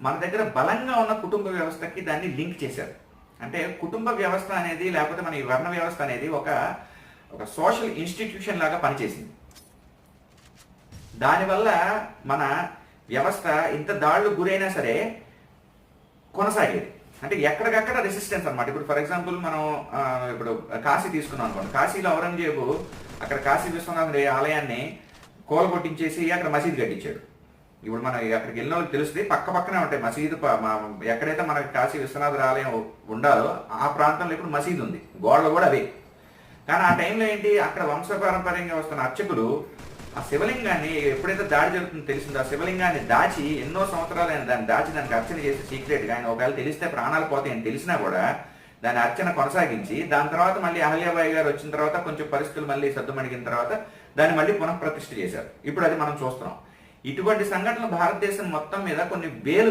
మన దగ్గర బలంగా ఉన్న కుటుంబ వ్యవస్థకి దాన్ని లింక్ చేశారు. అంటే కుటుంబ వ్యవస్థ అనేది లేకపోతే మన ఈ వర్ణ వ్యవస్థ అనేది ఒక సోషల్ ఇన్స్టిట్యూషన్ లాగా పనిచేసింది. దానివల్ల మన వ్యవస్థ ఇంత దాడులు గురైనా సరే కొనసాగేది. అంటే ఎక్కడికక్కడ రెసిస్టెన్స్ అనమాట. ఇప్పుడు ఫర్ ఎగ్జాంపుల్ మనం ఇప్పుడు కాశీ తీసుకున్నాం అనుకోండి. కాశీలో ఔరంగజేబు అక్కడ కాశీ విశ్వనాథుడి ఆలయాన్ని కూలగొట్టించేసి అక్కడ మసీదు కట్టించాడు. ఇప్పుడు మనం అక్కడికి వెళ్ళిన వాళ్ళకి తెలుస్తుంది, పక్క పక్కనే ఉంటాయి మసీదు. ఎక్కడైతే మనకి కాశీ విశ్వనాథుడి ఆలయం ఉండాలో ఆ ప్రాంతంలో ఇప్పుడు మసీదు ఉంది, గోడలు కూడా అవే. కానీ ఆ టైంలో ఏంటి, అక్కడ వంశపారంపర్యంగా వస్తున్న అర్చకులు ఆ శివలింగాన్ని ఎప్పుడైతే దాడి జరుగుతుందో తెలిసిందో ఆ శివలింగాన్ని దాచి ఎన్నో సంవత్సరాలు ఆయన దాన్ని దాచి దానికి అర్చన చేసి సీక్రెట్గా, ఆయన ఒకవేళ తెలిస్తే ప్రాణాలు పోతాయని తెలిసినా కూడా దాని అర్చన కొనసాగించి దాని తర్వాత మళ్ళీ అహల్యాబాయి గారు వచ్చిన తర్వాత కొంచెం పరిస్థితులు మళ్ళీ సద్దుమణిగిన తర్వాత దాన్ని మళ్ళీ పునఃప్రతిష్ఠ చేశారు. ఇప్పుడు అది మనం చూస్తున్నాం. ఇటువంటి సంఘటనలు భారతదేశం మొత్తం మీద కొన్ని వేలు